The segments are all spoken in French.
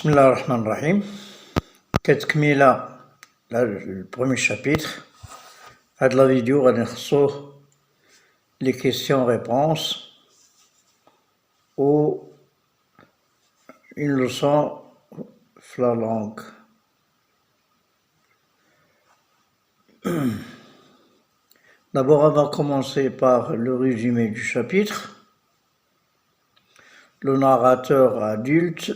Bismillah ar-Rahman ar-Rahim. كتكميلة البرومي شابيتر. هاد لا فيديو غادي نخصوه لي كيسيون ريبونس و une leçon في la langue. D'abord, on va commencer par le résumé du chapitre. Le narrateur adulte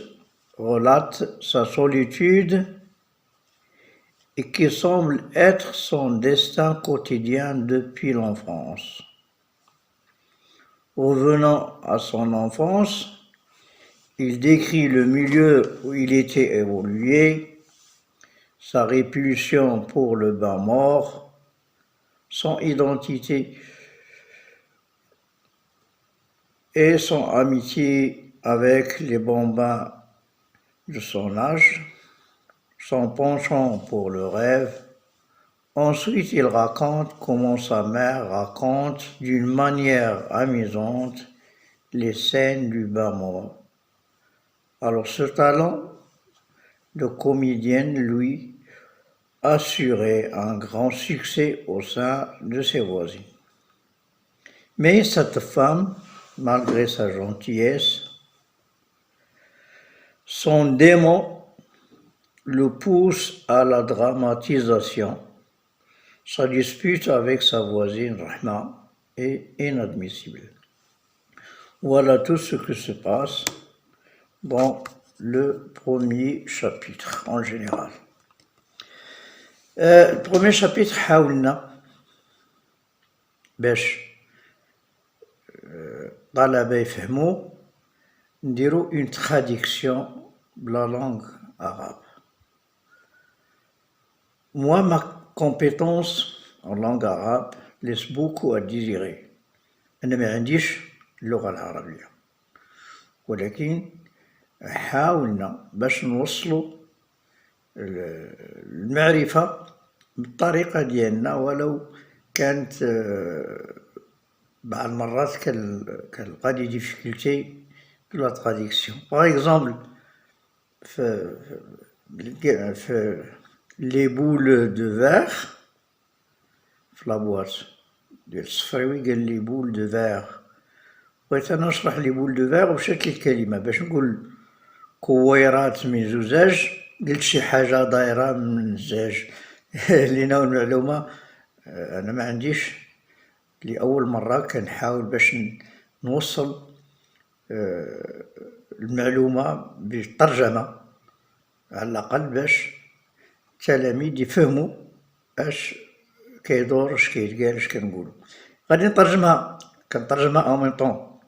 relate sa solitude et qui semble être son destin quotidien depuis l'enfance. Revenant à son enfance, il décrit le milieu où il était évolué, sa répulsion pour le bain mort, son identité et son amitié avec les bambins de son âge, son penchant pour le rêve. Ensuite, il raconte comment sa mère raconte d'une manière amusante les scènes du bain mort. Alors ce talent de comédienne lui assurait un grand succès au sein de ses voisines. Mais cette femme, malgré sa gentillesse, son démon le pousse à la dramatisation. Sa dispute avec sa voisine Rahma est inadmissible. Voilà tout ce qui se passe dans le premier chapitre en général. Le premier chapitre, حاولنا باش طلبة يفهموا نديرو une traduction de la langue arabe. Moi, ma compétence en langue arabe laisse beaucoup à désirer. أنا ما عنديش اللغة العربية، ولكن حاولنا باش نوصلوا المعرفة بالطريقة ديالنا، ولو كانت بعض المرات كنلقى دي ديفيكولتي في لا تراديكسيون. باغ اكزومبل في لي بول دو فيغ في لابواط ديال الصفريوي قال لي بول دو فيغ، بغيت انا نشرح لي بول دو فيغ ومشات لي الكلمة باش نقول كويرات من زجاج، قلت شي حاجة دايرة من الزجاج. لينا المعلومة أنا ما عنديش، لأول مرة كنحاول باش نوصل المعلومة بالترجمة على الأقل باش التلاميذ يفهموا اش كيدور، اش كيتقال، اش كنقولو. غادي نترجمها، كنترجمها en même temps.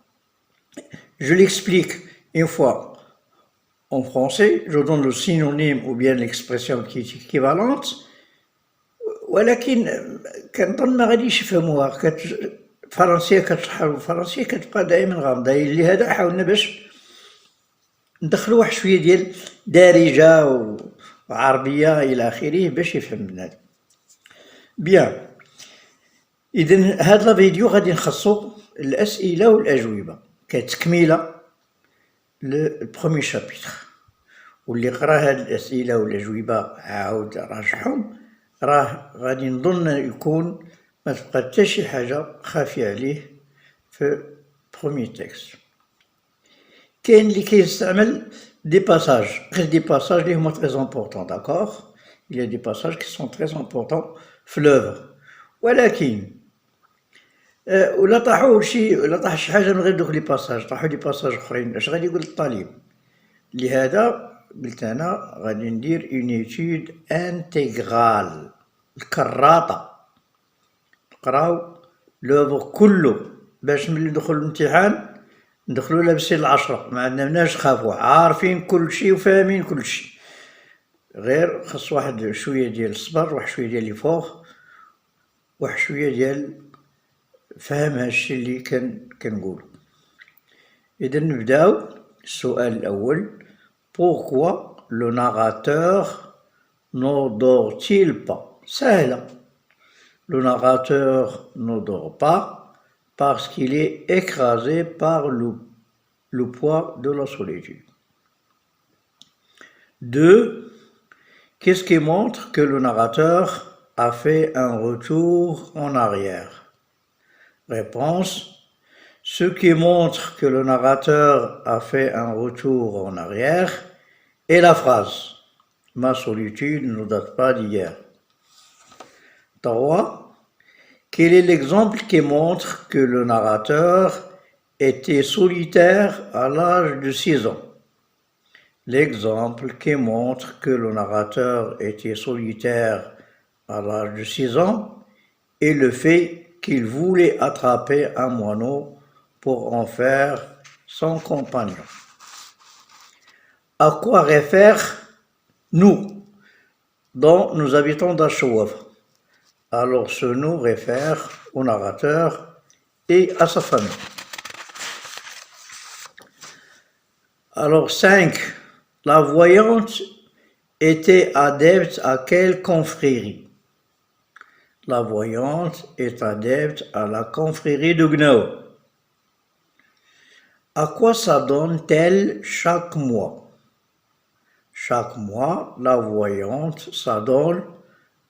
Je l'explique une fois en français, je donne le synonyme ou bien l'expression qui est équivalente، ولكن كنظن ما غاديش يفهموها. الفرنسية كتشرح بالفرنسية كتبقى دائما غامضة، لهذا حاولنا باش ندخلو واحد شوية ديال دارجة وعربية إلى آخره باش يفهم بنادم. بيان، إذن هاد لا فيديو غادي نخصو الأسئلة والأجوبة كتكملة للبرومي شابيتر، واللي قرا هاد الأسئلة والأجوبة عاود راجعهم راه غادي نظن يكون ما تبقى حتى شي حاجة خافية عليه في برومي تكست. كاين اللي كيستعمل دي باساج، غير دي باساج اللي هما تري امبورطون، داكوغ. il y a des passages qui sont très importants في l'œuvre، ولكن ولا طاحوا شي حاجة من غير دوك لي باساج، طاحوا لي باساج اخرين، اش غادي يقول الطالب؟ لهذا قلت انا غادي ندير اون ايتود انتيغرال، الكراطة، نقراو لوفر كله باش ملي ندخل الامتحان ندخلو لابسين العشرة، ما عندناش خافوا، عارفين كل شيء وفاهمين كل شيء. غير خص واحد شوية ديال الصبر، واحد شوية ديال الفوق، واحد شوية ديال فهم هادشي اللي كنقولو. إذا نبداو السؤال الأول. Pourquoi le narrateur n'endort-il pas؟ سهلة. Le narrateur ne dort pas parce qu'il est écrasé par le poids de la solitude. 2. Qu'est-ce qui montre que le narrateur a fait un retour en arrière? Réponse. Ce qui montre que le narrateur a fait un retour en arrière est la phrase « Ma solitude ne date pas d'hier ». 3. Quel est l'exemple qui montre que le narrateur était solitaire à l'âge de 6 ans? L'exemple qui montre que le narrateur était solitaire à l'âge de 6 ans est le fait qu'il voulait attraper un moineau pour en faire son compagnon. À quoi réfère nous dont nous habitons d'Achouaf? Alors ce nous réfère au narrateur et à sa famille. Alors 5. La voyante était adepte à quelle confrérie? La voyante est adepte à la confrérie de Gnao. À quoi s'adonne-t-elle chaque mois? Chaque mois, la voyante s'adonne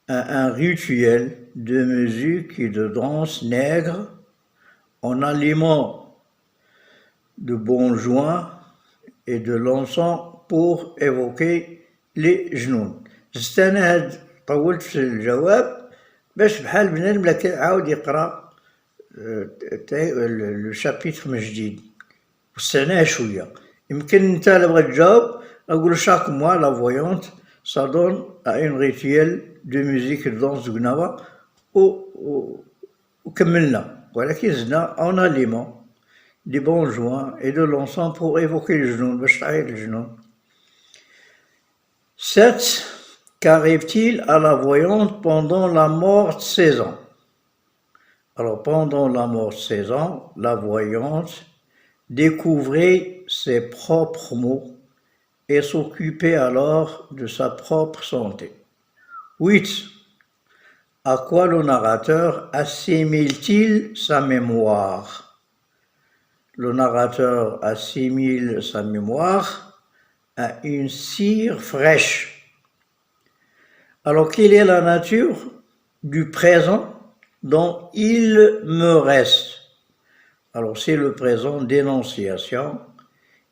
à un rituel de musique et de danse nègre en aliment de bons joints et de l'encens pour évoquer les جنون. جست أنا هاد طولت في الجواب باش بحال بنادم لا كيعاود يقرا لو شابيتر من جديد واستناه شويه. يمكن انت الا بغيت تجاوب اقول chaque mois la voyante s'adonne à un rituel de musique et de danse de Gnawa وكملنا ولكن زدنا en aliment des bons joints et de l'encens pour évoquer le genou, باش تعيط الجنون. 7. Qu'arrive-t-il à la voyante pendant la mort de 16 ans? Alors pendant la mort de 16 ans, la voyante découvrait ses propres mots et s'occupait alors de sa propre santé. 8. À quoi le narrateur assimile-t-il sa mémoire? Le narrateur assimile sa mémoire à une cire fraîche. Alors, quelle est la nature du présent dont il me reste? Alors, c'est le présent d'énonciation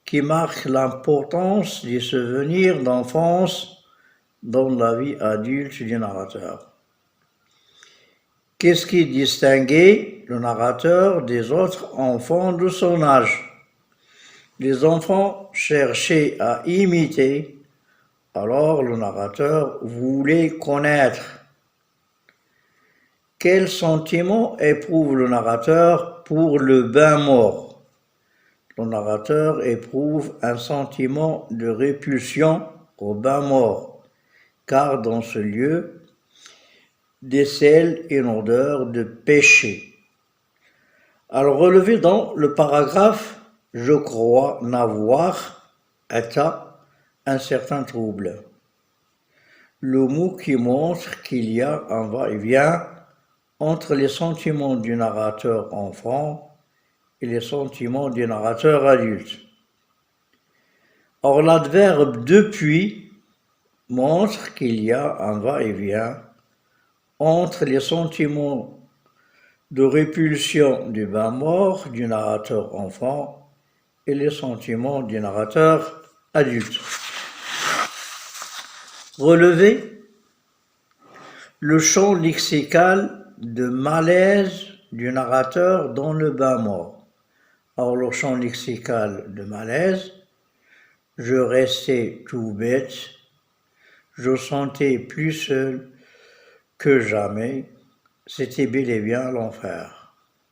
qui marque l'importance des souvenirs d'enfance dans la vie adulte du narrateur. Qu'est-ce qui distinguait le narrateur des autres enfants de son âge? Les enfants cherchaient à imiter, alors le narrateur voulait connaître. Quel sentiment éprouve le narrateur pour le bain mort? Le narrateur éprouve un sentiment de répulsion au bain mort, car dans ce lieu décèle une odeur de péché. Alors relevé dans le paragraphe « Je crois n'avoir atteint un certain trouble ». Le mot qui montre qu'il y a un va-et-vient entre les sentiments du narrateur enfant et les sentiments du narrateur adulte. Or l'adverbe « depuis » montre qu'il y a un va-et-vient entre les sentiments de répulsion du bain mort du narrateur enfant et les sentiments du narrateur adulte. Relevez le champ lexical de malaise du narrateur dans le bain mort. Or, le champ lexical de malaise, je restais tout bête, je sentais plus seul que jamais, c'était bel et bien l'enfer.